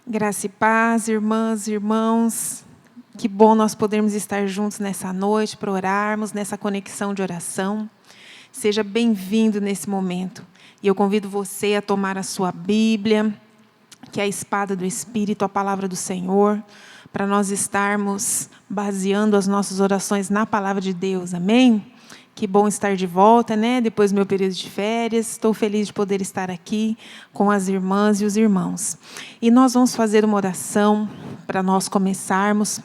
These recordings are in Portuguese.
Graça e paz, irmãs e irmãos. Que bom nós podermos estar juntos nessa noite para orarmos, nessa conexão de oração. Seja bem-vindo nesse momento. E eu convido você a tomar a sua Bíblia, que é a espada do Espírito, a palavra do Senhor, para nós estarmos baseando as nossas orações na palavra de Deus. Amém? Que bom estar de volta, né? Depois do meu período de férias. Estou feliz de poder estar aqui com as irmãs e os irmãos. E nós vamos fazer uma oração para nós começarmos.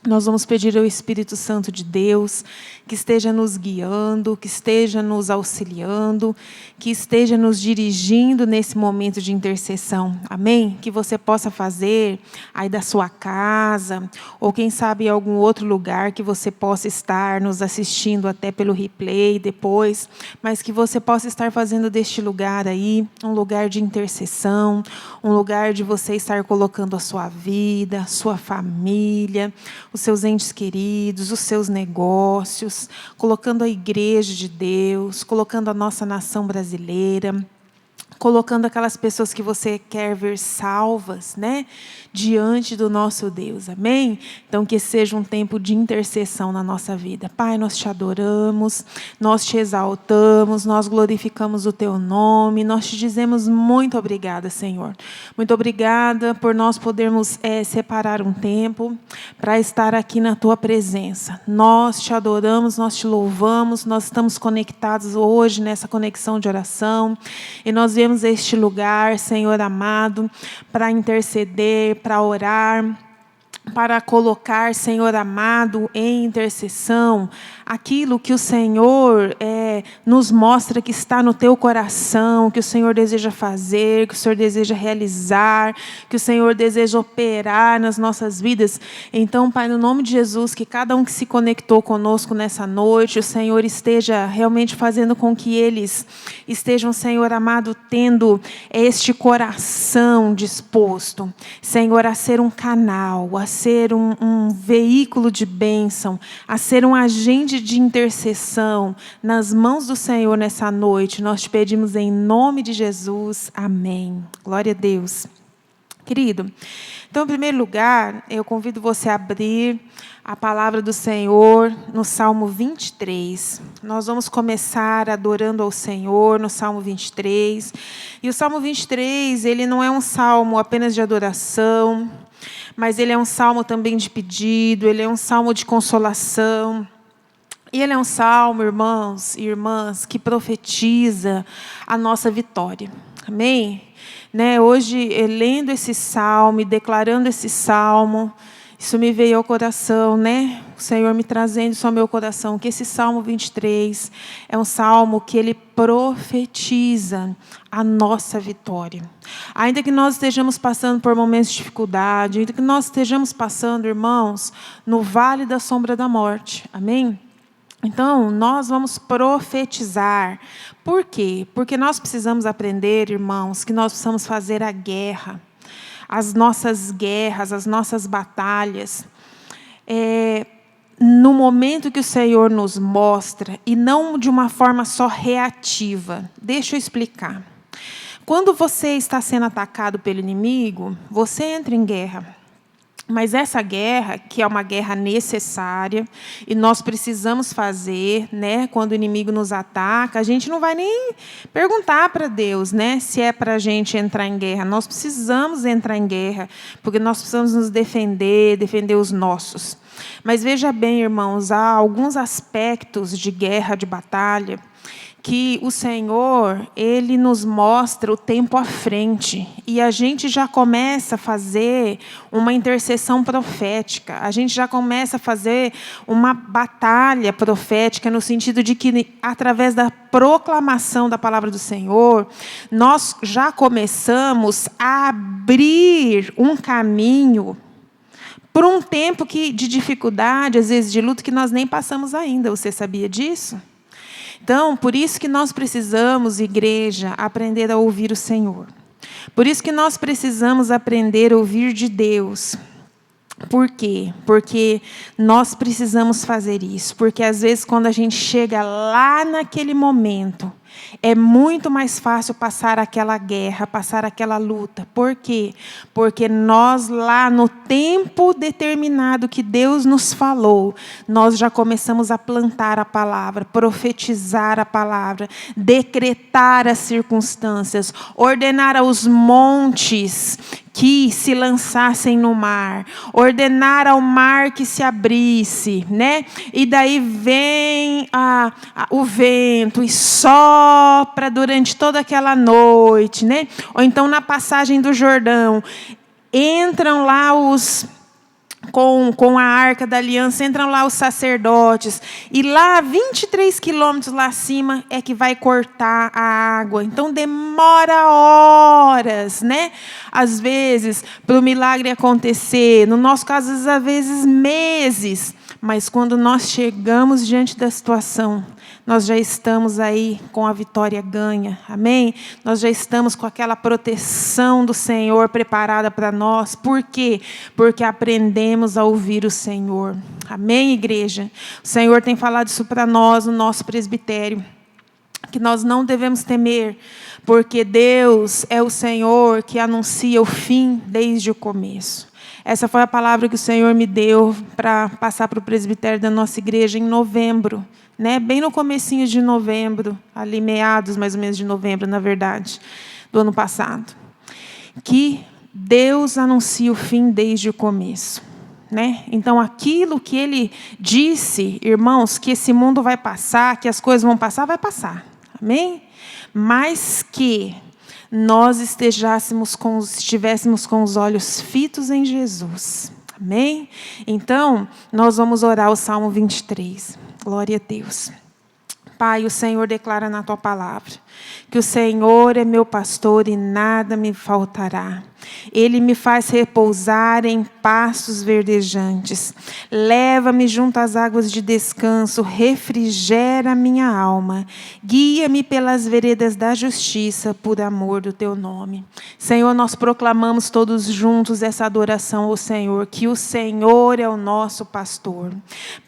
Nós vamos pedir ao Espírito Santo de Deus que esteja nos guiando, que esteja nos auxiliando, que esteja nos dirigindo nesse momento de intercessão. Amém? Que você possa fazer aí da sua casa, ou quem sabe em algum outro lugar que você possa estar nos assistindo até pelo replay depois, mas que você possa estar fazendo deste lugar aí um lugar de intercessão, um lugar de você estar colocando a sua vida, a sua família, os seus entes queridos, os seus negócios, colocando a igreja de Deus, colocando a nossa nação brasileira, colocando aquelas pessoas que você quer ver salvas, né, diante do nosso Deus, amém? Então, que seja um tempo de intercessão na nossa vida. Pai, nós te adoramos, nós te exaltamos, nós glorificamos o teu nome, nós te dizemos muito obrigada, Senhor. Muito obrigada por nós podermos separar um tempo para estar aqui na tua presença. Nós te adoramos, nós te louvamos, nós estamos conectados hoje nessa conexão de oração, e nós viemos a este lugar, Senhor amado, para interceder, para orar, para colocar, Senhor amado, em intercessão, aquilo que o Senhor nos mostra que está no teu coração, que o Senhor deseja fazer, que o Senhor deseja realizar, que o Senhor deseja operar nas nossas vidas. Então, Pai, no nome de Jesus, que cada um que se conectou conosco nessa noite, o Senhor esteja realmente fazendo com que eles estejam, Senhor amado, tendo este coração disposto, Senhor, a ser um canal, a ser um veículo de bênção, a ser um agente de intercessão nas mãos do Senhor nessa noite. Nós te pedimos em nome de Jesus. Amém. Glória a Deus. Querido, então, em primeiro lugar, eu convido você a abrir a palavra do Senhor no Salmo 23. Nós vamos começar adorando ao Senhor no Salmo 23. E o Salmo 23, ele não é um salmo apenas de adoração, mas ele é um salmo também de pedido, ele é um salmo de consolação. E ele é um salmo, irmãos e irmãs, que profetiza a nossa vitória. Amém? Né? Hoje, lendo esse salmo e declarando esse salmo, isso me veio ao coração, né? O Senhor me trazendo isso ao meu coração, que esse Salmo 23 é um salmo que ele profetiza a nossa vitória. Ainda que nós estejamos passando por momentos de dificuldade, ainda que nós estejamos passando, irmãos, no vale da sombra da morte. Amém? Então, nós vamos profetizar. Por quê? Porque nós precisamos aprender, irmãos, que nós precisamos fazer a guerra. As nossas guerras, as nossas batalhas, no momento que o Senhor nos mostra, e não de uma forma só reativa. Deixa eu explicar. Quando você está sendo atacado pelo inimigo, você entra em guerra. Mas essa guerra, que é uma guerra necessária, e nós precisamos fazer, né, quando o inimigo nos ataca, a gente não vai nem perguntar para Deus, né, se é para a gente entrar em guerra. Nós precisamos entrar em guerra, porque nós precisamos nos defender, defender os nossos. Mas veja bem, irmãos, há alguns aspectos de guerra, de batalha, que o Senhor, Ele nos mostra o tempo à frente. E a gente já começa a fazer uma intercessão profética. A gente já começa a fazer uma batalha profética, no sentido de que, através da proclamação da palavra do Senhor, nós já começamos a abrir um caminho por um tempo de dificuldade, às vezes de luta, que nós nem passamos ainda. Você sabia disso? Então, por isso que nós precisamos, igreja, aprender a ouvir o Senhor. Por isso que nós precisamos aprender a ouvir de Deus. Por quê? Porque nós precisamos fazer isso. Porque, às vezes, quando a gente chega lá naquele momento, é muito mais fácil passar aquela guerra, passar aquela luta. Por quê? Porque nós, lá no tempo determinado que Deus nos falou, nós já começamos a plantar a palavra, profetizar a palavra, decretar as circunstâncias, ordenar aos montes que se lançassem no mar, ordenar ao mar que se abrisse, né? E daí vem o vento e sopra durante toda aquela noite, né? Ou então na passagem do Jordão, entram lá com a Arca da Aliança, entram lá os sacerdotes, e lá, 23 quilômetros lá acima, é que vai cortar a água. Então, demora horas, né? Às vezes, para o milagre acontecer. No nosso caso, às vezes, meses. Mas, quando nós chegamos diante da situação, nós já estamos aí com a vitória ganha, amém? Nós já estamos com aquela proteção do Senhor preparada para nós. Por quê? Porque aprendemos a ouvir o Senhor, amém, igreja? O Senhor tem falado isso para nós, no nosso presbitério, que nós não devemos temer, porque Deus é o Senhor que anuncia o fim desde o começo. Essa foi a palavra que o Senhor me deu para passar para o presbitério da nossa igreja em novembro, né? Bem no comecinho de novembro, ali meados mais ou menos de novembro, na verdade, do ano passado. Que Deus anuncia o fim desde o começo, né? Então, aquilo que Ele disse, irmãos, que esse mundo vai passar, que as coisas vão passar, vai passar, amém? Mas que nós estivéssemos com os olhos fitos em Jesus, amém? Então, nós vamos orar o Salmo 23. Glória a Deus. Pai, o Senhor declara na Tua palavra que o Senhor é meu pastor e nada me faltará. Ele me faz repousar em pastos verdejantes. Leva-me junto às águas de descanso, refrigera minha alma. Guia-me pelas veredas da justiça, por amor do Teu nome. Senhor, nós proclamamos todos juntos essa adoração ao Senhor, que o Senhor é o nosso pastor.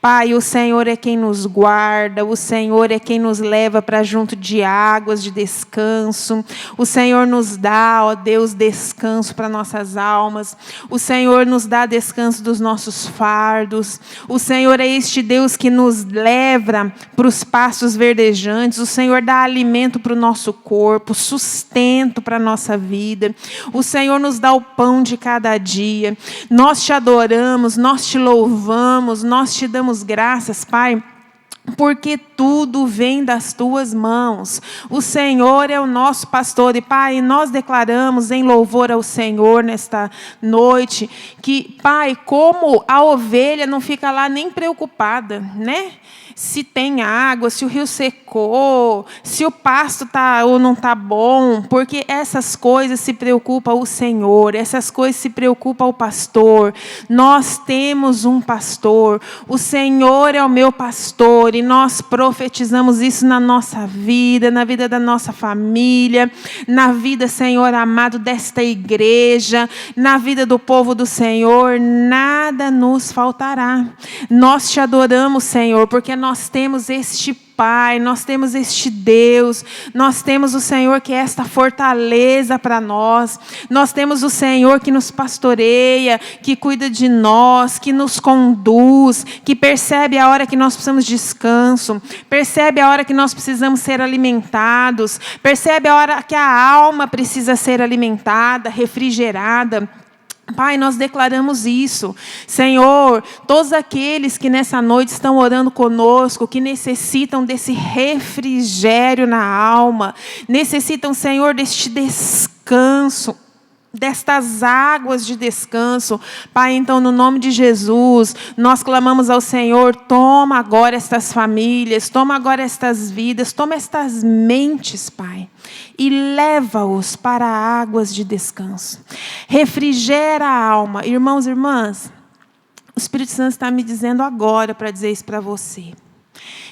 Pai, o Senhor é quem nos guarda, o Senhor é quem nos leva para junto de águas de descanso. O Senhor nos dá, ó Deus, descanso para nossas almas. O Senhor nos dá descanso dos nossos fardos. O Senhor é este Deus que nos leva para os pastos verdejantes. O Senhor dá alimento para o nosso corpo, sustento para a nossa vida. O Senhor nos dá o pão de cada dia. Nós te adoramos, nós te louvamos, nós te damos graças, Pai, porque tudo vem das Tuas mãos. O Senhor é o nosso pastor. E, Pai, nós declaramos em louvor ao Senhor nesta noite, que, Pai, como a ovelha não fica lá nem preocupada, né? Se tem água, se o rio secou, se o pasto está ou não está bom, porque essas coisas se preocupa o Senhor, essas coisas se preocupa o pastor. Nós temos um pastor, o Senhor é o meu pastor, e nós profetizamos isso na nossa vida, na vida da nossa família, na vida, Senhor amado, desta igreja, na vida do povo do Senhor. Nada nos faltará. Nós te adoramos, Senhor, porque nós temos este Pai, nós temos este Deus, nós temos o Senhor que é esta fortaleza para nós, nós temos o Senhor que nos pastoreia, que cuida de nós, que nos conduz, que percebe a hora que nós precisamos de descanso, percebe a hora que nós precisamos ser alimentados, percebe a hora que a alma precisa ser alimentada, refrigerada. Pai, nós declaramos isso. Senhor, todos aqueles que nessa noite estão orando conosco, que necessitam desse refrigério na alma, necessitam, Senhor, deste descanso, destas águas de descanso. Pai, então, no nome de Jesus, nós clamamos ao Senhor: toma agora estas famílias, toma agora estas vidas, toma estas mentes, Pai, e leva-os para águas de descanso. Refrigera a alma. Irmãos e irmãs, o Espírito Santo está me dizendo agora para dizer isso para você,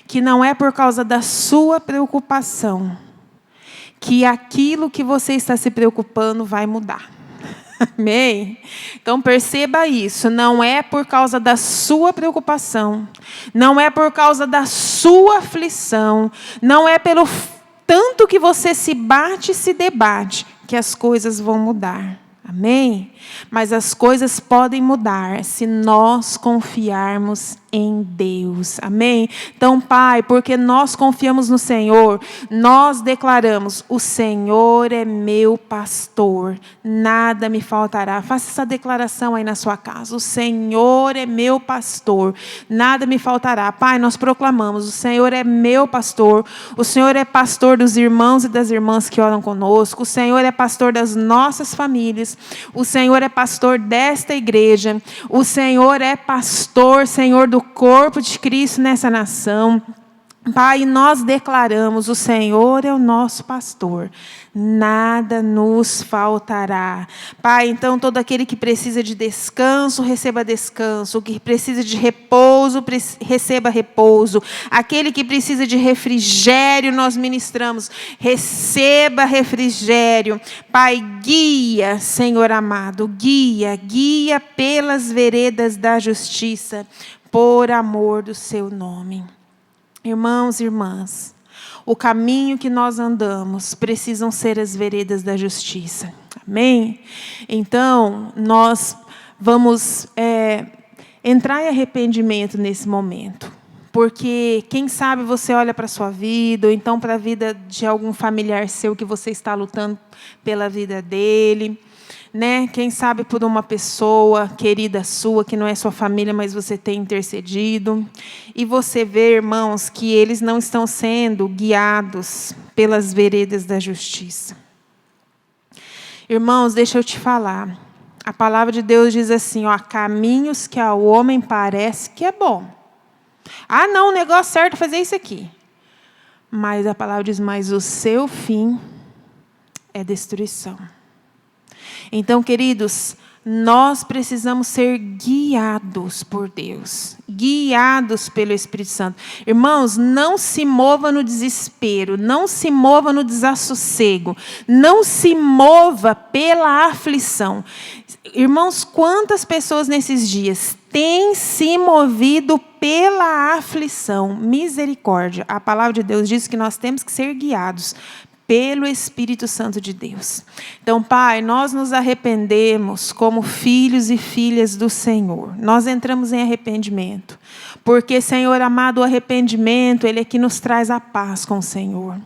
que não é por causa da sua preocupação que aquilo que você está se preocupando vai mudar. Amém? Então perceba isso, não é por causa da sua preocupação, não é por causa da sua aflição, não é pelo tanto que você se bate e se debate que as coisas vão mudar. Amém? Mas as coisas podem mudar se nós confiarmos em Deus. Amém? Então, Pai, porque nós confiamos no Senhor, nós declaramos: o Senhor é meu pastor, nada me faltará. Faça essa declaração aí na sua casa: o Senhor é meu pastor, nada me faltará. Pai, nós proclamamos: o Senhor é meu pastor, o Senhor é pastor dos irmãos e das irmãs que oram conosco, o Senhor é pastor das nossas famílias, o Senhor é pastor desta igreja, o Senhor é pastor, Senhor do corpo de Cristo nessa nação. Pai, nós declaramos: o Senhor é o nosso pastor, nada nos faltará. Pai, então todo aquele que precisa de descanso, receba descanso. O que precisa de repouso, receba repouso. Aquele que precisa de refrigério, nós ministramos, receba refrigério. Pai, guia, Senhor amado, guia pelas veredas da justiça, por amor do seu nome. Irmãos e irmãs, o caminho que nós andamos precisam ser as veredas da justiça. Amém? Então, nós vamos entrar em arrependimento nesse momento. Porque, quem sabe, você olha para a sua vida, ou então para a vida de algum familiar seu que você está lutando pela vida dele. Né? Quem sabe por uma pessoa querida sua, que não é sua família, mas você tem intercedido. E você vê, irmãos, que eles não estão sendo guiados pelas veredas da justiça. Irmãos, deixa eu te falar. A palavra de Deus diz assim: há caminhos que ao homem parece que é bom. Ah, não, o negócio certo é fazer isso aqui. Mas a palavra diz: mas o seu fim é destruição. Então, queridos, nós precisamos ser guiados por Deus, guiados pelo Espírito Santo. Irmãos, não se mova no desespero, não se mova no desassossego, não se mova pela aflição. Irmãos, quantas pessoas nesses dias têm se movido pela aflição? Misericórdia. A palavra de Deus diz que nós temos que ser guiados pelo Espírito Santo de Deus. Então, Pai, nós nos arrependemos como filhos e filhas do Senhor. Nós entramos em arrependimento. Porque, Senhor amado, o arrependimento, ele é que nos traz a paz com o Senhor.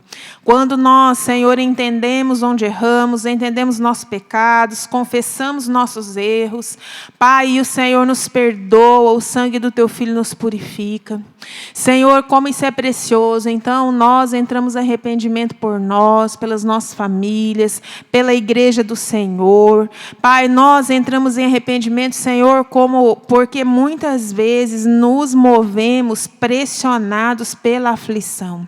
Quando nós, Senhor, entendemos onde erramos, entendemos nossos pecados, confessamos nossos erros, Pai, e o Senhor nos perdoa, o sangue do Teu Filho nos purifica. Senhor, como isso é precioso, então nós entramos em arrependimento por nós, pelas nossas famílias, pela igreja do Senhor. Pai, nós entramos em arrependimento, Senhor, porque muitas vezes nos movemos pressionados pela aflição.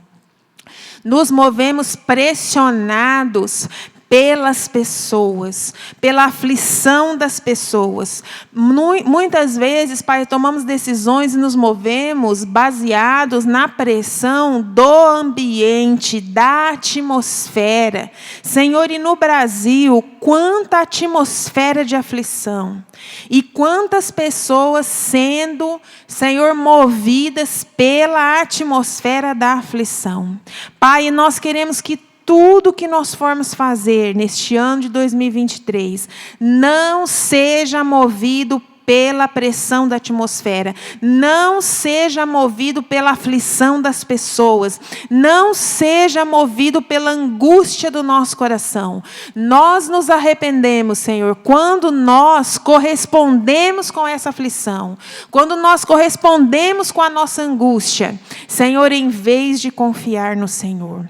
Nos movemos pressionados pelas pessoas, pela aflição das pessoas. Muitas vezes, Pai, tomamos decisões e nos movemos baseados na pressão do ambiente, da atmosfera. Senhor, e no Brasil, quanta atmosfera de aflição. E quantas pessoas sendo, Senhor, movidas pela atmosfera da aflição. Pai, nós queremos que tudo que nós formos fazer neste ano de 2023 não seja movido pela pressão da atmosfera, não seja movido pela aflição das pessoas, não seja movido pela angústia do nosso coração. Nós nos arrependemos, Senhor, quando nós correspondemos com essa aflição, quando nós correspondemos com a nossa angústia, Senhor, em vez de confiar no Senhor.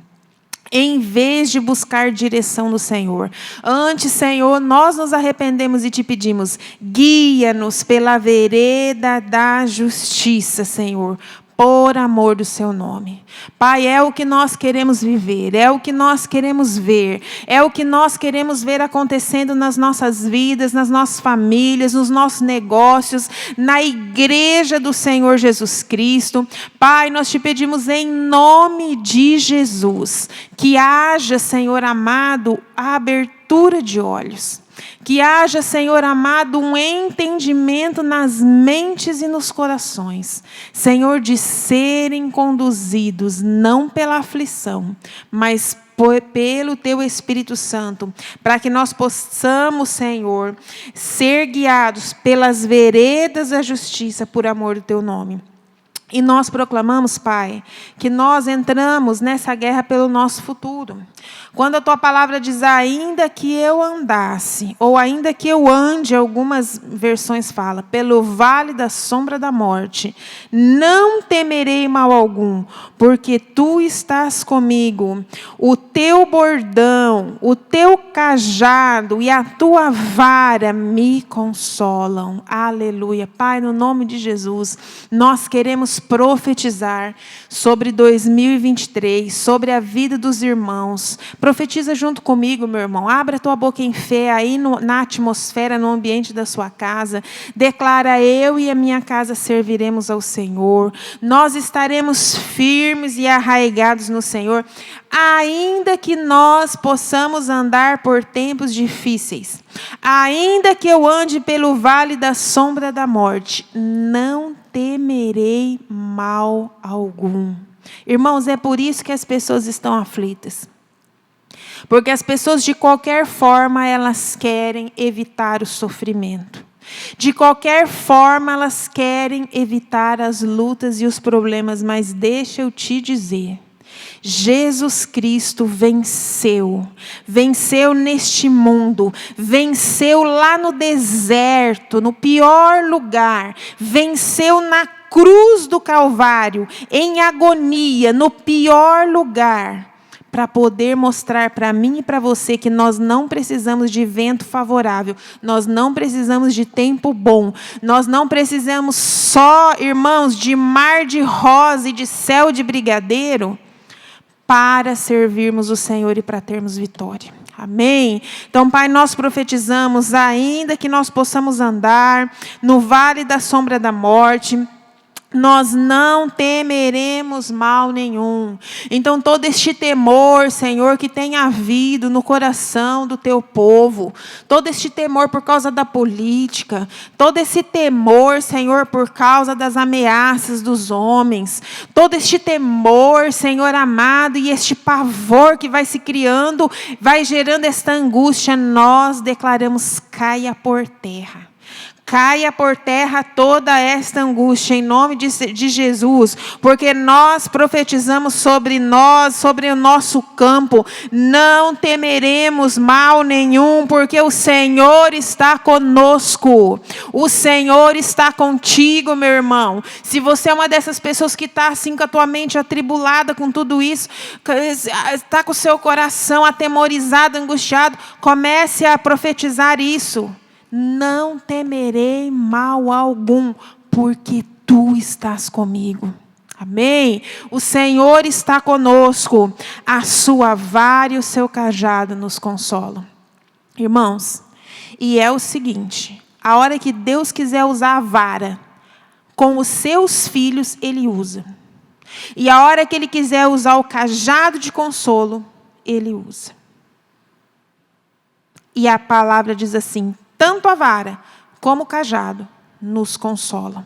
Em vez de buscar direção no Senhor. Antes, Senhor, nós nos arrependemos e te pedimos: guia-nos pela vereda da justiça, Senhor, por amor do seu nome. Pai, é o que nós queremos viver, é o que nós queremos ver, é o que nós queremos ver acontecendo nas nossas vidas, nas nossas famílias, nos nossos negócios, na igreja do Senhor Jesus Cristo. Pai, nós te pedimos em nome de Jesus, que haja, Senhor amado, a abertura de olhos. Que haja, Senhor amado, um entendimento nas mentes e nos corações, Senhor, de serem conduzidos não pela aflição, mas pelo Teu Espírito Santo, para que nós possamos, Senhor, ser guiados pelas veredas da justiça por amor do Teu nome. E nós proclamamos, Pai, que nós entramos nessa guerra pelo nosso futuro. Quando a Tua palavra diz, ainda que eu andasse, ou ainda que eu ande, algumas versões falam, pelo vale da sombra da morte, não temerei mal algum, porque Tu estás comigo. O Teu bordão, o Teu cajado e a Tua vara me consolam. Aleluia. Pai, no nome de Jesus, nós queremos profetizar sobre 2023, sobre a vida dos irmãos. Profetiza junto comigo, meu irmão. Abra a tua boca em fé aí na atmosfera, no ambiente da sua casa. Declara, eu e a minha casa serviremos ao Senhor. Nós estaremos firmes e arraigados no Senhor, ainda que nós possamos andar por tempos difíceis. Ainda que eu ande pelo vale da sombra da morte, não temerei mal algum. Irmãos, é por isso que as pessoas estão aflitas. Porque as pessoas, de qualquer forma, elas querem evitar o sofrimento. De qualquer forma, elas querem evitar as lutas e os problemas. Mas deixa eu te dizer, Jesus Cristo venceu. Venceu neste mundo. Venceu lá no deserto, no pior lugar. Venceu na cruz do Calvário, em agonia, no pior lugar, para poder mostrar para mim e para você que nós não precisamos de vento favorável, nós não precisamos de tempo bom, nós não precisamos só, irmãos, de mar de rosa e de céu de brigadeiro, para servirmos o Senhor e para termos vitória. Amém? Então, Pai, nós profetizamos, ainda que nós possamos andar no vale da sombra da morte, nós não temeremos mal nenhum. Então, todo este temor, Senhor, que tem havido no coração do Teu povo, todo este temor por causa da política, todo esse temor, Senhor, por causa das ameaças dos homens, todo este temor, Senhor amado, e este pavor que vai se criando, vai gerando esta angústia, nós declaramos, caia por terra. Caia por terra toda esta angústia, em nome de Jesus, porque nós profetizamos sobre nós, sobre o nosso campo, não temeremos mal nenhum, porque o Senhor está conosco, o Senhor está contigo, meu irmão. Se você é uma dessas pessoas que está assim com a tua mente atribulada com tudo isso, está com o seu coração atemorizado, angustiado, comece a profetizar isso. Não temerei mal algum, porque Tu estás comigo. Amém? O Senhor está conosco. A sua vara e o seu cajado nos consolam. Irmãos, e é o seguinte, a hora que Deus quiser usar a vara, com os seus filhos, Ele usa. E a hora que Ele quiser usar o cajado de consolo, Ele usa. E a palavra diz assim, tanto a vara como o cajado nos consolam.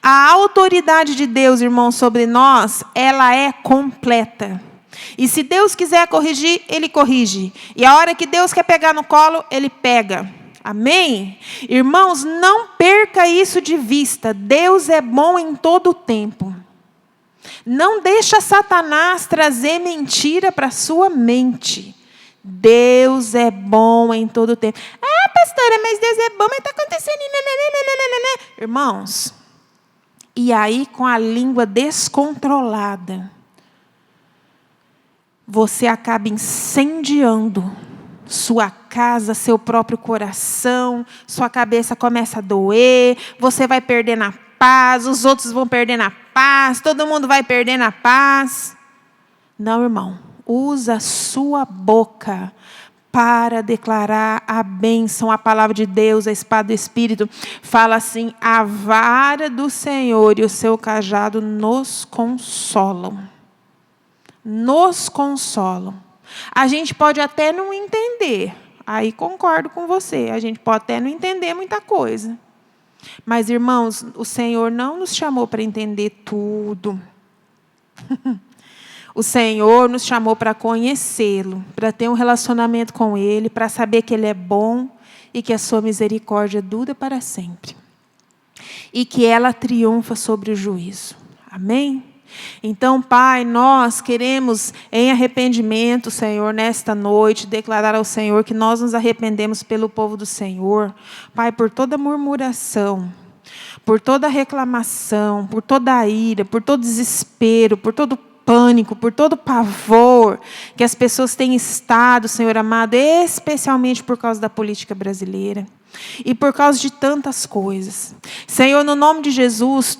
A autoridade de Deus, irmãos, sobre nós, ela é completa. E se Deus quiser corrigir, Ele corrige. E a hora que Deus quer pegar no colo, Ele pega. Amém? Irmãos, não perca isso de vista. Deus é bom em todo o tempo. Não deixa Satanás trazer mentira para a sua mente. Deus é bom em todo o tempo. Ah, pastora, mas Deus é bom, mas está acontecendo. Irmãos, e aí com a língua descontrolada, você acaba incendiando sua casa, seu próprio coração, sua cabeça começa a doer, você vai perdendo a paz, os outros vão perdendo a paz, todo mundo vai perdendo a paz. Não, irmão. Usa a sua boca para declarar a bênção, a palavra de Deus, a espada do Espírito. Fala assim, a vara do Senhor e o seu cajado nos consolam. Nos consolam. A gente pode até não entender Aí concordo com você. A gente pode até não entender muita coisa. Mas, irmãos, o Senhor não nos chamou para entender tudo. O Senhor nos chamou para conhecê-lo, para ter um relacionamento com Ele, para saber que Ele é bom e que a sua misericórdia dura para sempre. E que ela triunfa sobre o juízo. Amém? Então, Pai, nós queremos, em arrependimento, Senhor, nesta noite, declarar ao Senhor que nós nos arrependemos pelo povo do Senhor. Pai, por toda murmuração, por toda reclamação, por toda a ira, por todo desespero, por todo pânico, por todo pavor que as pessoas têm estado, Senhor amado, especialmente por causa da política brasileira. E por causa de tantas coisas. Senhor, no nome de Jesus,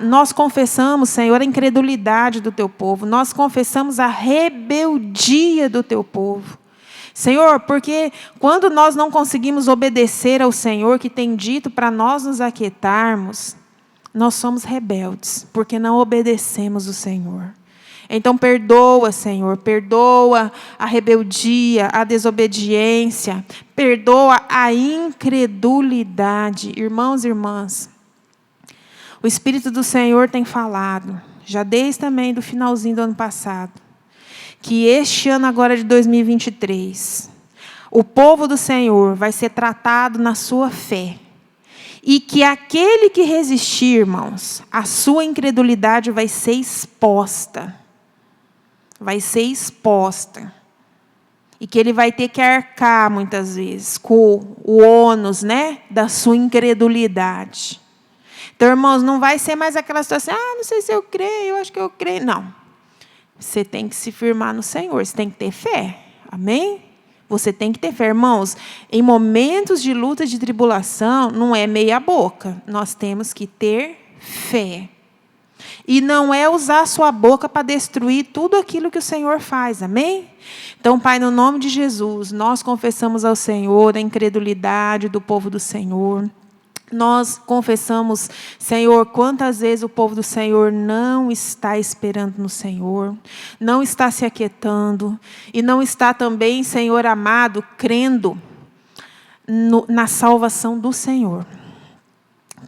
nós confessamos, Senhor, a incredulidade do Teu povo. Nós confessamos a rebeldia do Teu povo. Senhor, porque quando nós não conseguimos obedecer ao Senhor, que tem dito para nós nos aquietarmos, nós somos rebeldes, porque não obedecemos o Senhor. Então, perdoa, Senhor, perdoa a rebeldia, a desobediência, perdoa a incredulidade. Irmãos e irmãs, o Espírito do Senhor tem falado, já desde também do finalzinho do ano passado, que este ano agora de 2023, o povo do Senhor vai ser tratado na sua fé. E que aquele que resistir, irmãos, a sua incredulidade vai ser exposta. Vai ser exposta. E que ele vai ter que arcar, muitas vezes, com o ônus, né, da sua incredulidade. Então, irmãos, não vai ser mais aquela situação, não sei se eu creio, eu acho que eu creio. Não. Você tem que se firmar no Senhor, você tem que ter fé. Amém? Você tem que ter fé. Irmãos, em momentos de luta, de tribulação, não é meia boca. Nós temos que ter fé. E não é usar a sua boca para destruir tudo aquilo que o Senhor faz. Amém? Então, Pai, no nome de Jesus, nós confessamos ao Senhor a incredulidade do povo do Senhor. Nós confessamos, Senhor, quantas vezes o povo do Senhor não está esperando no Senhor, não está se aquietando, e não está também, Senhor amado, crendo na salvação do Senhor.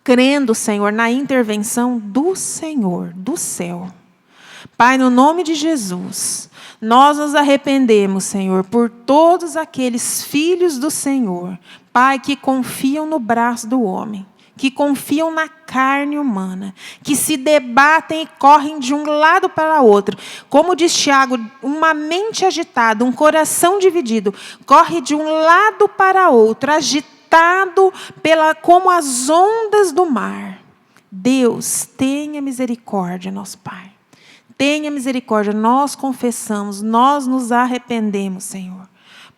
Crendo, Senhor, na intervenção do Senhor, do céu. Pai, no nome de Jesus, nós nos arrependemos, Senhor, por todos aqueles filhos do Senhor, Pai, que confiam no braço do homem, que confiam na carne humana, que se debatem e correm de um lado para o outro. Como diz Tiago, uma mente agitada, um coração dividido, corre de um lado para outro, agitado como as ondas do mar. Deus, tenha misericórdia, nosso Pai. Tenha misericórdia, nós confessamos, nós nos arrependemos, Senhor,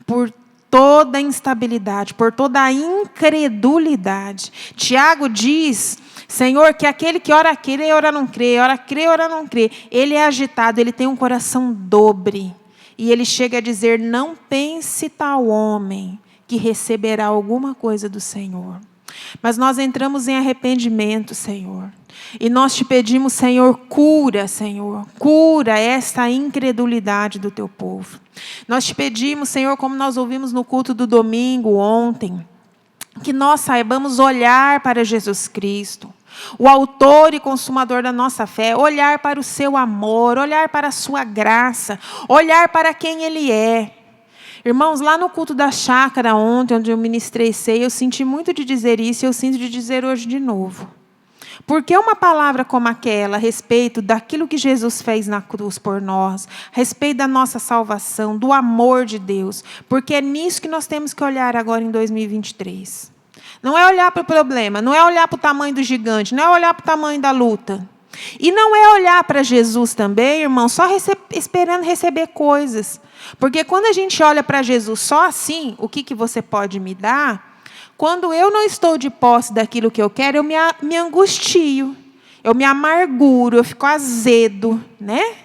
por toda a instabilidade, por toda a incredulidade. Tiago diz, Senhor, que aquele que ora crê, ora não crê, ora crê, ora não crê, ele é agitado, ele tem um coração dobre. E ele chega a dizer, não pense tal homem que receberá alguma coisa do Senhor. Mas nós entramos em arrependimento, Senhor. E nós te pedimos, Senhor, cura esta incredulidade do teu povo. Nós te pedimos, Senhor, como nós ouvimos no culto do domingo ontem, que nós saibamos olhar para Jesus Cristo, o autor e consumador da nossa fé, olhar para o seu amor, olhar para a sua graça, olhar para quem Ele é. Irmãos, lá no culto da chácara ontem, onde eu ministrei ceia, eu senti muito de dizer isso e eu sinto de dizer hoje de novo. Porque uma palavra como aquela, a respeito daquilo que Jesus fez na cruz por nós, a respeito da nossa salvação, do amor de Deus, porque é nisso que nós temos que olhar agora em 2023. Não é olhar para o problema, não é olhar para o tamanho do gigante, não é olhar para o tamanho da luta. E não é olhar para Jesus também, irmão, só esperando receber coisas. Porque quando a gente olha para Jesus só assim, o que você pode me dar? Quando eu não estou de posse daquilo que eu quero, eu me angustio, eu me amarguro, eu fico azedo, né?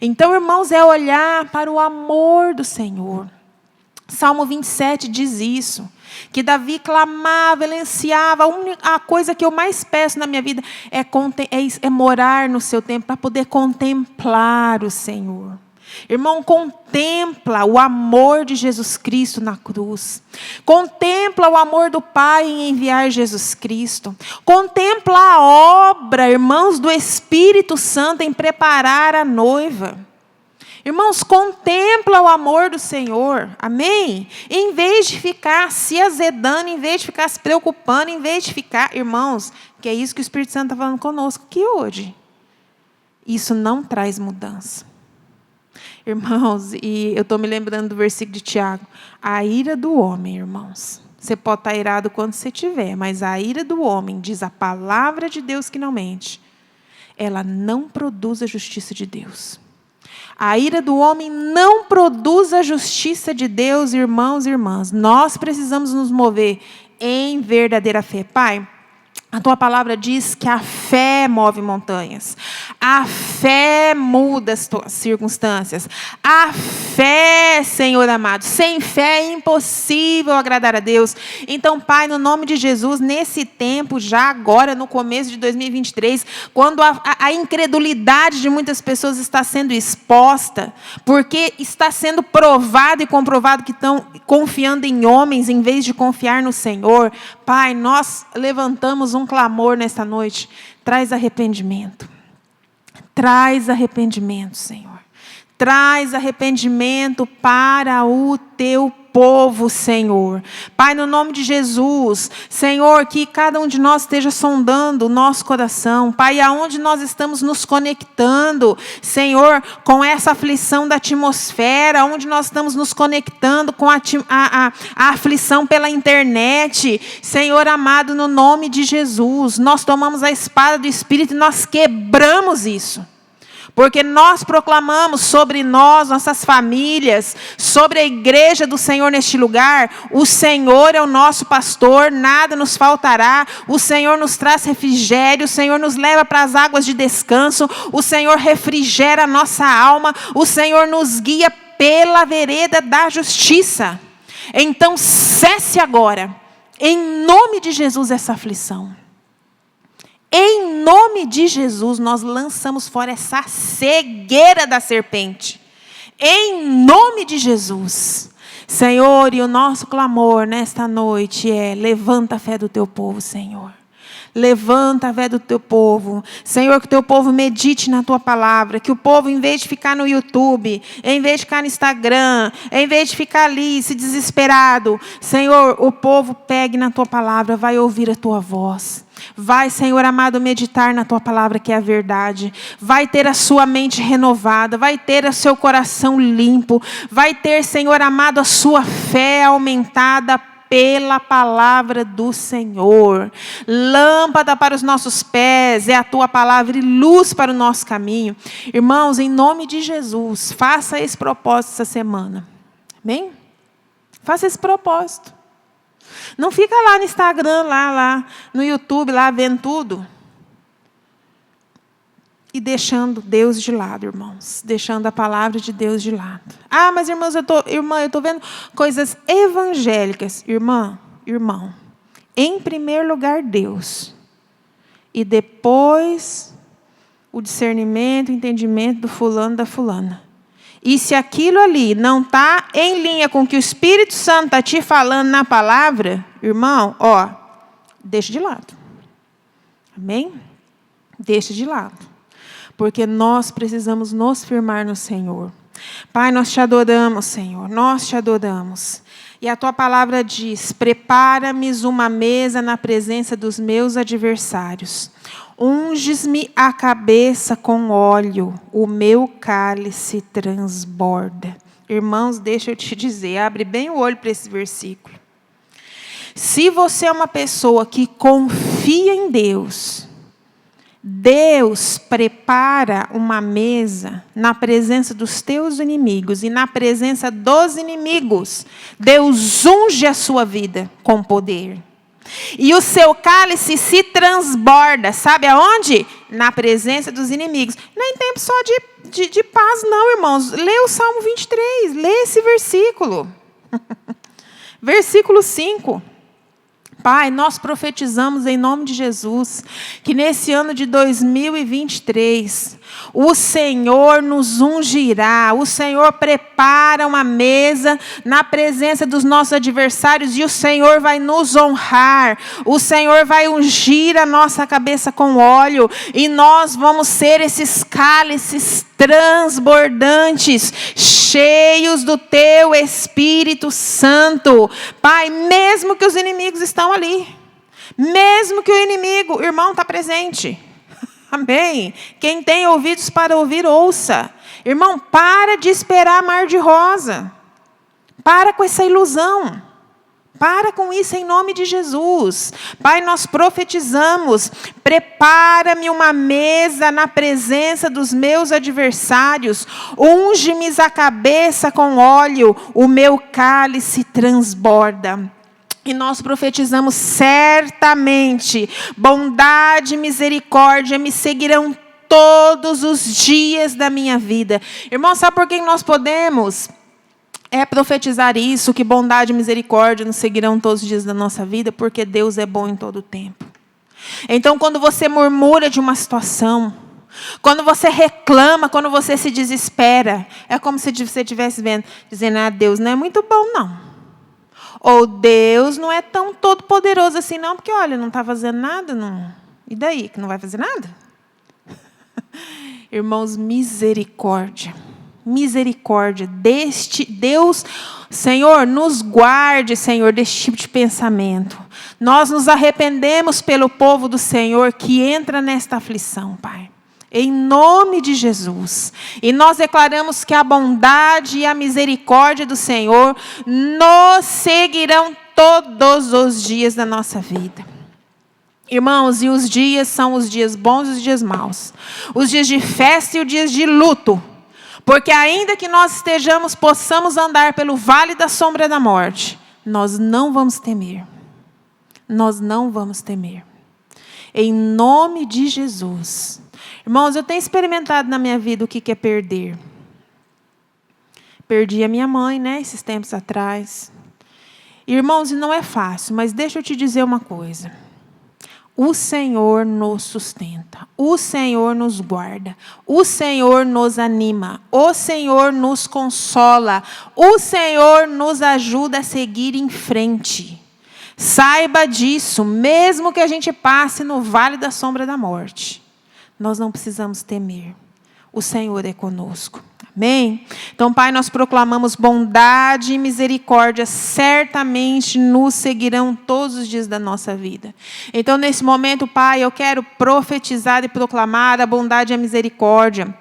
Então, irmãos, é olhar para o amor do Senhor. Salmo 27 diz isso, que Davi clamava, ele ansiava, a coisa que eu mais peço na minha vida é morar no seu templo, para poder contemplar o Senhor. Irmão, contempla o amor de Jesus Cristo na cruz. Contempla o amor do Pai em enviar Jesus Cristo. Contempla a obra, irmãos, do Espírito Santo em preparar a noiva. Irmãos, contempla o amor do Senhor, amém? Em vez de ficar se azedando, em vez de ficar se preocupando, em vez de ficar, irmãos, que é isso que o Espírito Santo está falando conosco aqui hoje. Isso não traz mudança. Irmãos, e eu estou me lembrando do versículo de Tiago, a ira do homem, irmãos. Você pode estar irado quando você tiver, mas a ira do homem, diz a palavra de Deus que não mente, ela não produz a justiça de Deus. A ira do homem não produz a justiça de Deus, irmãos e irmãs. Nós precisamos nos mover em verdadeira fé. Pai, a tua palavra diz que a fé move montanhas. A fé muda as circunstâncias. A fé, Senhor amado, sem fé é impossível agradar a Deus. Então, Pai, no nome de Jesus, nesse tempo, já agora, no começo de 2023, quando a incredulidade de muitas pessoas está sendo exposta, porque está sendo provado e comprovado que estão confiando em homens em vez de confiar no Senhor, Pai, nós levantamos um clamor nesta noite. Traz arrependimento. Traz arrependimento, Senhor. Traz arrependimento para o teu povo, Senhor. Pai, no nome de Jesus, Senhor, que cada um de nós esteja sondando o nosso coração. Pai, aonde nós estamos nos conectando, Senhor, com essa aflição da atmosfera, onde nós estamos nos conectando com a aflição pela internet. Senhor amado, no nome de Jesus, nós tomamos a espada do Espírito e nós quebramos isso. Porque nós proclamamos sobre nós, nossas famílias, sobre a igreja do Senhor neste lugar, o Senhor é o nosso pastor, nada nos faltará, o Senhor nos traz refrigério, o Senhor nos leva para as águas de descanso, o Senhor refrigera a nossa alma, o Senhor nos guia pela vereda da justiça. Então cesse agora, em nome de Jesus, essa aflição. Em nome de Jesus, nós lançamos fora essa cegueira da serpente. Em nome de Jesus. Senhor, e o nosso clamor nesta noite é: levanta a fé do teu povo, Senhor. Levanta a fé do teu povo. Senhor, que o teu povo medite na tua palavra. Que o povo, em vez de ficar no YouTube, em vez de ficar no Instagram, em vez de ficar ali, se desesperado, Senhor, o povo pegue na tua palavra, vai ouvir a tua voz. Vai, Senhor amado, meditar na tua palavra, que é a verdade. Vai ter a sua mente renovada. Vai ter o seu coração limpo. Vai ter, Senhor amado, a sua fé aumentada pela palavra do Senhor. Lâmpada para os nossos pés é a tua palavra e luz para o nosso caminho. Irmãos, em nome de Jesus, faça esse propósito essa semana. Amém? Faça esse propósito. Não fica lá no Instagram, lá no YouTube, lá vendo tudo. E deixando Deus de lado, irmãos. Deixando a palavra de Deus de lado. Ah, mas irmãos, eu estou vendo coisas evangélicas. Irmão, em primeiro lugar, Deus. E depois, o discernimento, o entendimento do fulano, da fulana. E se aquilo ali não está em linha com o que o Espírito Santo está te falando na palavra, irmão, deixa de lado. Amém? Deixa de lado. Porque nós precisamos nos firmar no Senhor. Pai, nós te adoramos, Senhor. Nós te adoramos. E a tua palavra diz: prepara-me uma mesa na presença dos meus adversários. Unges-me a cabeça com óleo, o meu cálice transborda. Irmãos, deixa eu te dizer, abre bem o olho para esse versículo. Se você é uma pessoa que confia em Deus, Deus prepara uma mesa na presença dos teus inimigos e na presença dos inimigos. Deus unge a sua vida com poder. E o seu cálice se transborda, sabe aonde? Na presença dos inimigos. Não é em tempo só de paz, não, irmãos. Lê o Salmo 23, lê esse versículo. Versículo 5. Pai, nós profetizamos em nome de Jesus que nesse ano de 2023, o Senhor nos ungirá, o Senhor prepara uma mesa na presença dos nossos adversários e o Senhor vai nos honrar, o Senhor vai ungir a nossa cabeça com óleo e nós vamos ser esses cálices transbordantes, cheios do Teu Espírito Santo. Pai, mesmo que os inimigos estão ali, mesmo que o inimigo, irmão, está presente. Amém? Quem tem ouvidos para ouvir, ouça. Irmão, para de esperar mar de rosa. Para com essa ilusão. Para com isso em nome de Jesus. Pai, nós profetizamos. Prepara-me uma mesa na presença dos meus adversários. Unge-me a cabeça com óleo. O meu cálice transborda. E nós profetizamos certamente, bondade e misericórdia me seguirão todos os dias da minha vida. Irmão, sabe por que nós podemos profetizar isso, que bondade e misericórdia nos seguirão todos os dias da nossa vida? Porque Deus é bom em todo o tempo. Então, quando você murmura de uma situação, quando você reclama, quando você se desespera, é como se você estivesse dizendo, Deus não é muito bom, não. Ou Deus não é tão todo poderoso assim, não, porque, olha, não está fazendo nada. Não. E daí, que não vai fazer nada? Irmãos, misericórdia. Misericórdia deste Deus, Senhor, nos guarde, Senhor, deste tipo de pensamento. Nós nos arrependemos pelo povo do Senhor que entra nesta aflição, Pai. Em nome de Jesus. E nós declaramos que a bondade e a misericórdia do Senhor nos seguirão todos os dias da nossa vida. Irmãos, e os dias são os dias bons e os dias maus. Os dias de festa e os dias de luto. Porque ainda que nós possamos andar pelo vale da sombra da morte, nós não vamos temer. Nós não vamos temer. Em nome de Jesus. Irmãos, eu tenho experimentado na minha vida o que é perder. Perdi a minha mãe, esses tempos atrás. Irmãos, e não é fácil, mas deixa eu te dizer uma coisa. O Senhor nos sustenta, o Senhor nos guarda, o Senhor nos anima, o Senhor nos consola, o Senhor nos ajuda a seguir em frente. Saiba disso, mesmo que a gente passe no vale da sombra da morte. Nós não precisamos temer. O Senhor é conosco. Amém? Então, Pai, nós proclamamos bondade e misericórdia certamente nos seguirão todos os dias da nossa vida. Então, nesse momento, Pai, eu quero profetizar e proclamar a bondade e a misericórdia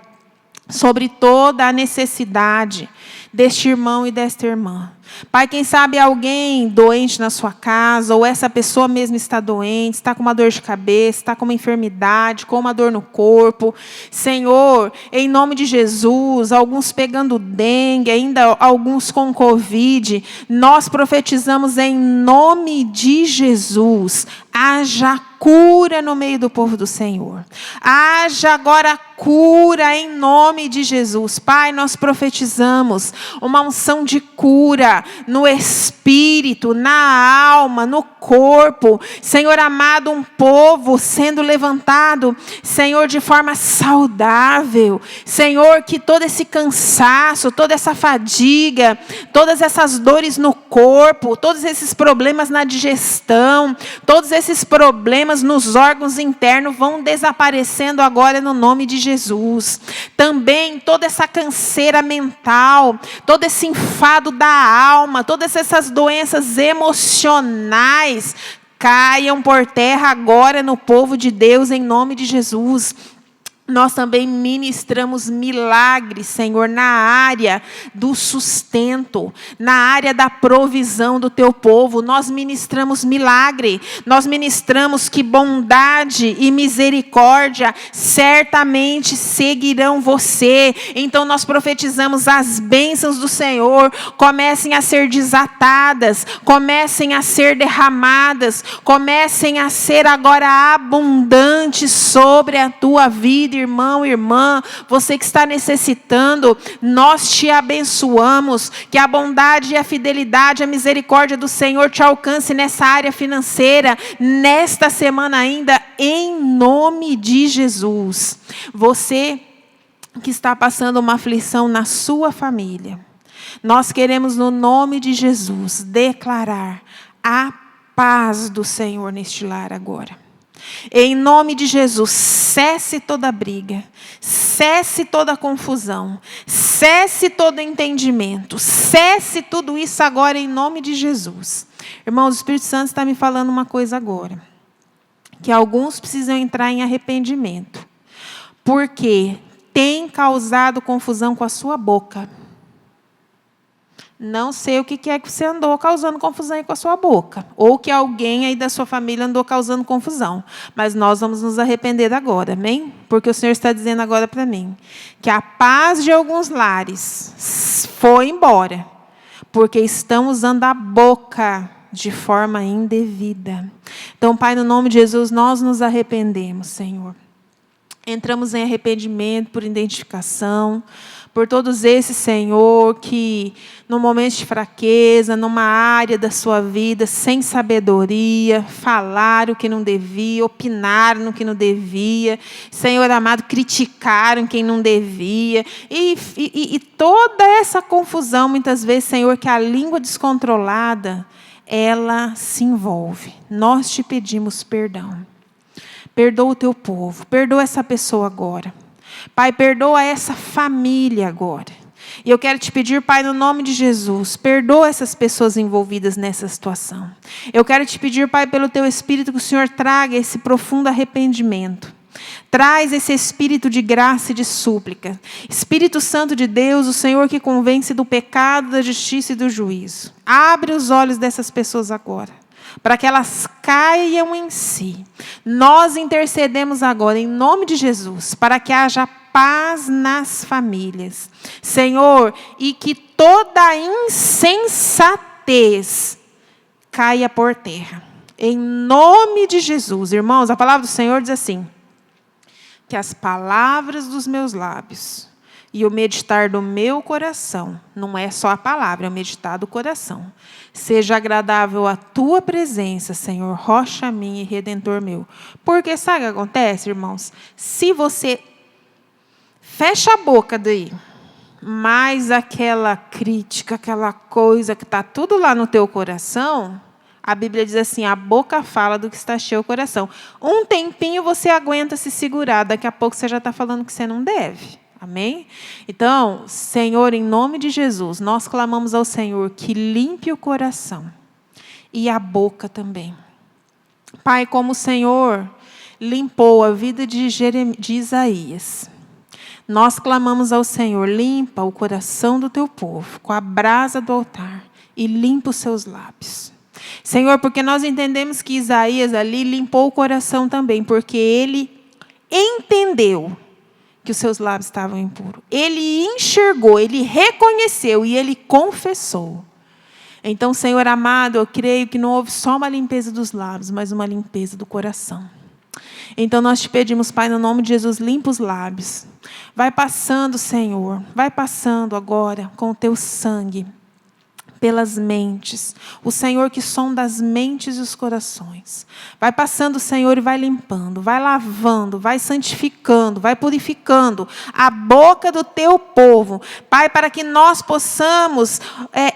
sobre toda a necessidade deste irmão e desta irmã. Pai, quem sabe alguém doente na sua casa, ou essa pessoa mesmo está doente, está com uma dor de cabeça, está com uma enfermidade, com uma dor no corpo. Senhor, em nome de Jesus, alguns pegando dengue, ainda alguns com Covid, nós profetizamos em nome de Jesus, haja cura no meio do povo do Senhor. Haja agora cura em nome de Jesus. Pai, nós profetizamos uma unção de cura no espírito, na alma, no corpo. Senhor amado, um povo sendo levantado, Senhor, de forma saudável. Senhor, que todo esse cansaço, toda essa fadiga, todas essas dores no corpo, todos esses problemas na digestão, todos esses problemas nos órgãos internos vão desaparecendo agora no nome de Jesus. Também toda essa canseira mental, todo esse enfado da alma, todas essas doenças emocionais caiam por terra agora no povo de Deus em nome de Jesus. Nós também ministramos milagres, Senhor, na área do sustento, na área da provisão do Teu povo. Nós ministramos milagre, nós ministramos que bondade e misericórdia certamente seguirão você. Então nós profetizamos as bênçãos do Senhor, comecem a ser desatadas, comecem a ser derramadas, comecem a ser agora abundantes sobre a Tua vida querido irmão, irmã, você que está necessitando, nós te abençoamos, que a bondade e a fidelidade, a misericórdia do Senhor te alcance nessa área financeira, nesta semana ainda, em nome de Jesus. Você que está passando uma aflição na sua família, nós queremos, no nome de Jesus, declarar a paz do Senhor neste lar agora. Em nome de Jesus, cesse toda briga, cesse toda confusão, cesse todo entendimento, cesse tudo isso agora em nome de Jesus. Irmãos, o Espírito Santo está me falando uma coisa agora, que alguns precisam entrar em arrependimento, porque tem causado confusão com a sua boca. Não sei o que é que você andou causando confusão aí com a sua boca. Ou que alguém aí da sua família andou causando confusão. Mas nós vamos nos arrepender agora, amém? Porque o Senhor está dizendo agora para mim que a paz de alguns lares foi embora. Porque estão usando a boca de forma indevida. Então, Pai, no nome de Jesus, nós nos arrependemos, Senhor. Entramos em arrependimento por identificação, por todos esses, Senhor, que no momento de fraqueza, numa área da sua vida, sem sabedoria, falaram o que não devia, opinaram no que não devia, Senhor amado, criticaram quem não devia, e toda essa confusão, muitas vezes, Senhor, que a língua descontrolada, ela se envolve. Nós te pedimos perdão. Perdoa o teu povo, perdoa essa pessoa agora. Pai, perdoa essa família agora. E eu quero te pedir, Pai, no nome de Jesus, perdoa essas pessoas envolvidas nessa situação. Eu quero te pedir, Pai, pelo teu Espírito, que o Senhor traga esse profundo arrependimento. Traz esse espírito de graça e de súplica. Espírito Santo de Deus, o Senhor que convence do pecado, da justiça e do juízo. Abre os olhos dessas pessoas agora, para que elas caiam em si. Nós intercedemos agora, em nome de Jesus, para que haja paz nas famílias. Senhor, e que toda insensatez caia por terra. Em nome de Jesus. Irmãos, a palavra do Senhor diz assim, que as palavras dos meus lábios e o meditar do meu coração, não é só a palavra, é o meditar do coração, seja agradável a tua presença, Senhor, rocha minha e redentor meu. Porque sabe o que acontece, irmãos? Se você fecha a boca daí, mas aquela crítica, aquela coisa que está tudo lá no teu coração, a Bíblia diz assim, a boca fala do que está cheio o coração. Um tempinho você aguenta se segurar, daqui a pouco você já está falando que você não deve. Amém? Então, Senhor, em nome de Jesus, nós clamamos ao Senhor que limpe o coração e a boca também. Pai, como o Senhor limpou a vida de Isaías, nós clamamos ao Senhor, limpa o coração do teu povo com a brasa do altar e limpa os seus lábios. Senhor, porque nós entendemos que Isaías ali limpou o coração também, porque ele entendeu que os seus lábios estavam impuros. Ele enxergou, ele reconheceu e ele confessou. Então, Senhor amado, eu creio que não houve só uma limpeza dos lábios, mas uma limpeza do coração. Então, nós te pedimos, Pai, no nome de Jesus, limpa os lábios. Vai passando, Senhor, vai passando agora com o teu sangue pelas mentes, o Senhor que sonda as mentes e os corações. Vai passando, Senhor, e vai limpando, vai lavando, vai santificando, vai purificando a boca do teu povo. Pai, para que nós possamos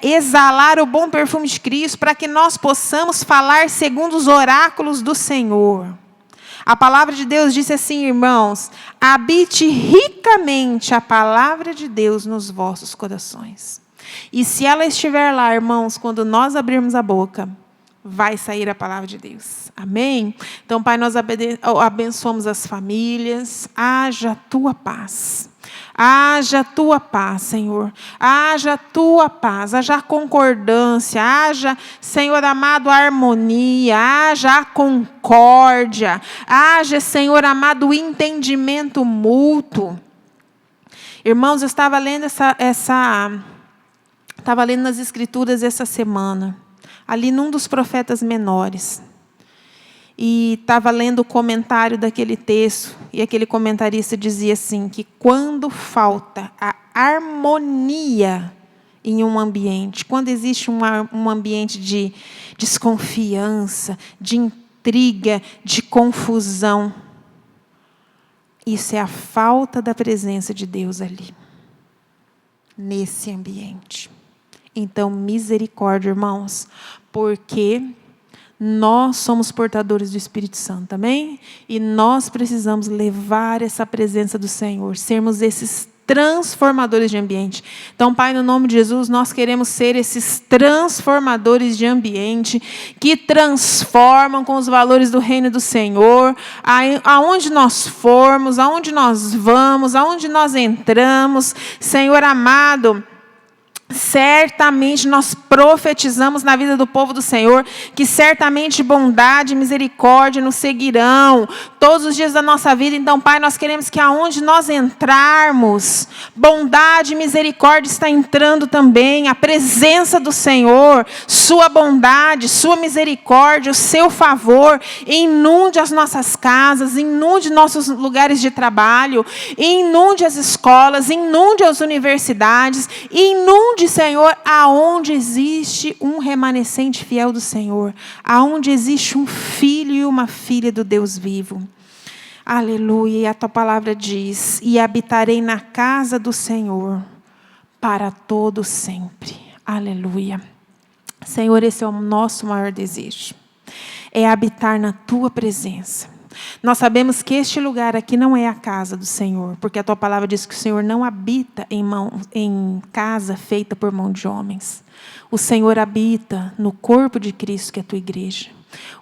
exalar o bom perfume de Cristo, para que nós possamos falar segundo os oráculos do Senhor. A palavra de Deus disse assim, irmãos, habite ricamente a palavra de Deus nos vossos corações. E se ela estiver lá, irmãos, quando nós abrirmos a boca, vai sair a palavra de Deus. Amém? Então, Pai, nós abençoamos as famílias. Haja a tua paz. Haja a tua paz, Senhor. Haja a tua paz. Haja concordância. Haja, Senhor amado, harmonia. Haja a concórdia. Haja, Senhor amado, o entendimento mútuo. Irmãos, eu estava lendo Estava lendo nas Escrituras essa semana, ali num dos profetas menores. e estava lendo o comentário daquele texto, e aquele comentarista dizia assim, que quando falta a harmonia em um ambiente, quando existe um ambiente de desconfiança, de intriga, de confusão, isso é a falta da presença de Deus ali, nesse ambiente. Então, misericórdia, irmãos, porque nós somos portadores do Espírito Santo, amém? E nós precisamos levar essa presença do Senhor, sermos esses transformadores de ambiente. Então, Pai, no nome de Jesus, nós queremos ser esses transformadores de ambiente que transformam com os valores do reino do Senhor, aonde nós formos, aonde nós vamos, aonde nós entramos. Senhor amado, certamente nós profetizamos na vida do povo do Senhor que certamente bondade e misericórdia nos seguirão todos os dias da nossa vida. Então, Pai, nós queremos que aonde nós entrarmos, bondade e misericórdia está entrando também. A presença do Senhor, sua bondade, sua misericórdia, o seu favor, inunde as nossas casas, inunde nossos lugares de trabalho, inunde as escolas, inunde as universidades, inunde, Senhor, aonde existe um remanescente fiel do Senhor, aonde existe um filho e uma filha do Deus vivo. Aleluia, e a tua palavra diz, e habitarei na casa do Senhor para todo sempre. Aleluia. Senhor, esse é o nosso maior desejo, é habitar na tua presença. Nós sabemos que este lugar aqui não é a casa do Senhor, porque a tua palavra diz que o Senhor não habita em casa feita por mão de homens. O Senhor habita no corpo de Cristo, que é a tua igreja.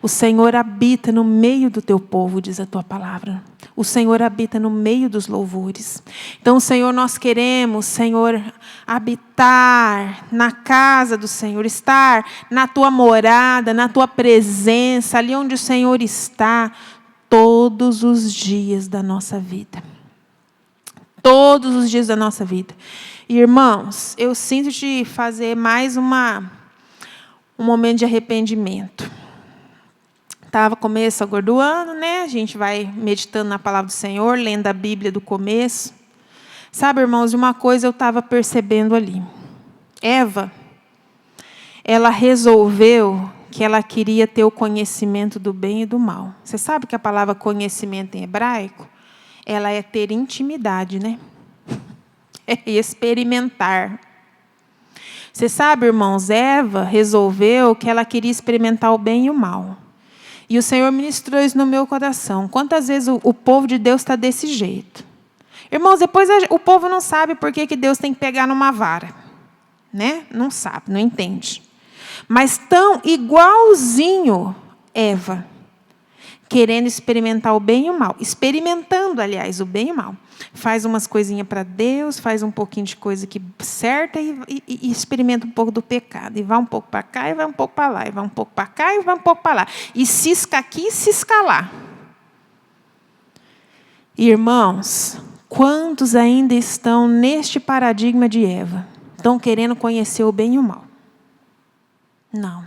O Senhor habita no meio do teu povo, diz a tua palavra. O Senhor habita no meio dos louvores. Então, Senhor, nós queremos, Senhor, habitar na casa do Senhor, estar na tua morada, na tua presença, ali onde o Senhor está, todos os dias da nossa vida. Todos os dias da nossa vida. Irmãos, eu sinto de fazer mais um momento de arrependimento. Estava começo agora do ano, né? A gente vai meditando na palavra do Senhor, lendo a Bíblia do começo. Sabe, irmãos, uma coisa eu estava percebendo ali. Eva, ela resolveu que ela queria ter o conhecimento do bem e do mal. Você sabe que a palavra conhecimento em hebraico, ela é ter intimidade, né? É experimentar. Você sabe, irmãos, Eva resolveu que ela queria experimentar o bem e o mal. E o Senhor ministrou isso no meu coração. Quantas vezes o povo de Deus está desse jeito? Irmãos, depois o povo não sabe por que Deus tem que pegar numa vara. Né? Não sabe, não entende. Mas tão igualzinho Eva, querendo experimentar o bem e o mal. Experimentando, aliás, o bem e o mal. Faz umas coisinhas para Deus, faz um pouquinho de coisa que certa e experimenta um pouco do pecado. E vai um pouco para cá e vai um pouco para lá. E vai um pouco para cá e vai um pouco para lá. E cisca aqui e cisca lá. Irmãos, quantos ainda estão neste paradigma de Eva? Estão querendo conhecer o bem e o mal? Não.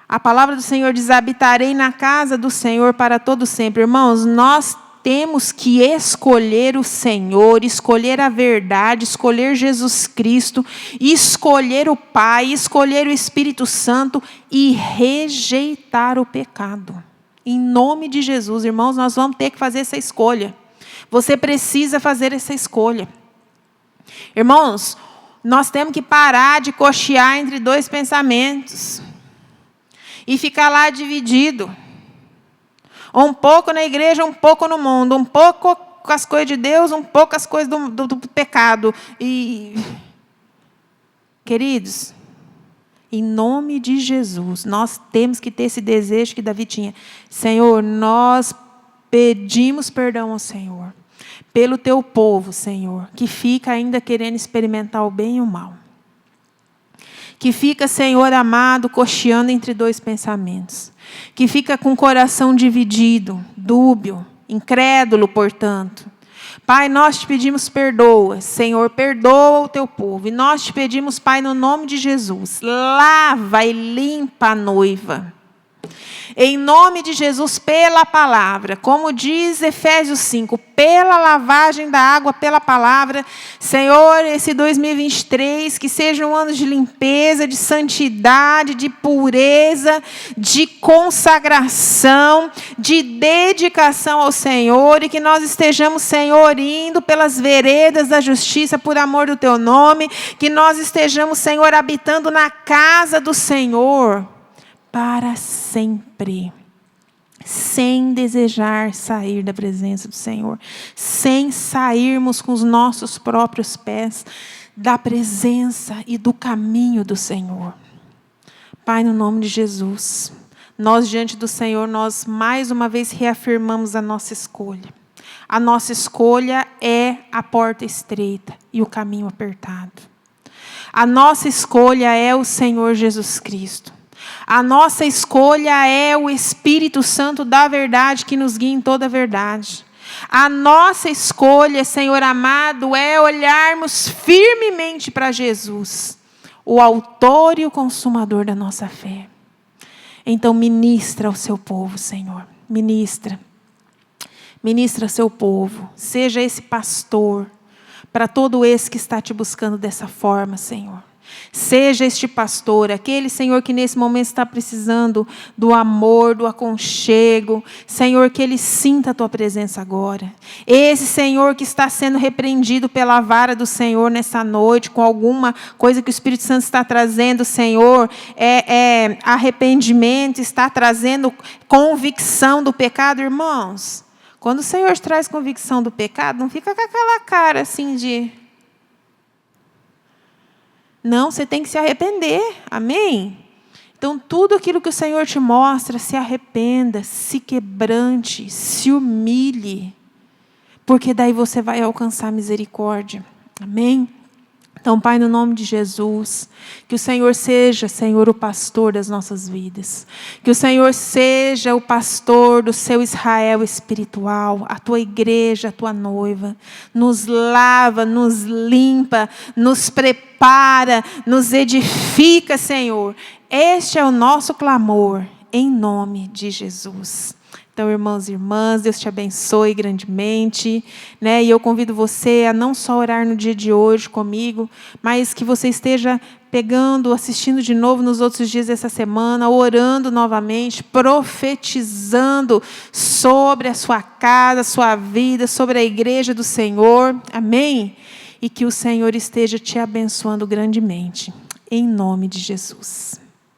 A palavra do Senhor diz, habitarei na casa do Senhor para todo sempre. Irmãos, nós temos que escolher o Senhor, escolher a verdade, escolher Jesus Cristo, escolher o Pai, escolher o Espírito Santo e rejeitar o pecado. Em nome de Jesus, irmãos, nós vamos ter que fazer essa escolha. Você precisa fazer essa escolha. Irmãos, nós temos que parar de cochear entre dois pensamentos e ficar lá dividido. Um pouco na igreja, um pouco no mundo, um pouco com as coisas de Deus, um pouco com as coisas do pecado. Queridos, em nome de Jesus, nós temos que ter esse desejo que Davi tinha. Senhor, nós pedimos perdão ao Senhor, pelo teu povo, Senhor, que fica ainda querendo experimentar o bem e o mal. Que fica, Senhor amado, cocheando entre dois pensamentos. Que fica com o coração dividido, dúbio, incrédulo, portanto. Pai, nós te pedimos perdoa. Senhor, perdoa o teu povo. E nós te pedimos, Pai, no nome de Jesus, lava e limpa a noiva. Em nome de Jesus, pela palavra, como diz Efésios 5, pela lavagem da água, pela palavra. Senhor, esse 2023, que seja um ano de limpeza, de santidade, de pureza, de consagração, de dedicação ao Senhor, e que nós estejamos, Senhor, indo pelas veredas da justiça por amor do Teu nome, que nós estejamos, Senhor, habitando na casa do Senhor para sempre, sem desejar sair da presença do Senhor, sem sairmos com os nossos próprios pés da presença e do caminho do Senhor. Pai, no nome de Jesus, nós diante do Senhor, nós mais uma vez reafirmamos a nossa escolha. A nossa escolha é a porta estreita e o caminho apertado. A nossa escolha é o Senhor Jesus Cristo. A nossa escolha é o Espírito Santo da verdade que nos guia em toda a verdade. A nossa escolha, Senhor amado, é olharmos firmemente para Jesus, o autor e o consumador da nossa fé. Então ministra ao seu povo, Senhor. Ministra ao seu povo. Seja esse pastor para todo esse que está te buscando dessa forma, Senhor. Seja este pastor, aquele, Senhor, que nesse momento está precisando do amor, do aconchego. Senhor, que ele sinta a Tua presença agora. Esse, Senhor, que está sendo repreendido pela vara do Senhor nessa noite, com alguma coisa que o Espírito Santo está trazendo, Senhor, arrependimento, está trazendo convicção do pecado, irmãos. Quando o Senhor traz convicção do pecado, não fica com aquela cara assim de... Não, você tem que se arrepender, amém? Então, tudo aquilo que o Senhor te mostra, se arrependa, se quebrante, se humilhe, porque daí você vai alcançar misericórdia, amém? Então, Pai, no nome de Jesus, que o Senhor seja, Senhor, o pastor das nossas vidas. Que o Senhor seja o pastor do seu Israel espiritual, a Tua igreja, a Tua noiva. Nos lava, nos limpa, nos prepara, nos edifica, Senhor. Este é o nosso clamor, em nome de Jesus. Então, irmãos e irmãs, Deus te abençoe grandemente, né? E eu convido você a não só orar no dia de hoje comigo, mas que você esteja pegando, assistindo de novo nos outros dias dessa semana, orando novamente, profetizando sobre a sua casa, a sua vida, sobre a igreja do Senhor. Amém? E que o Senhor esteja te abençoando grandemente, em nome de Jesus.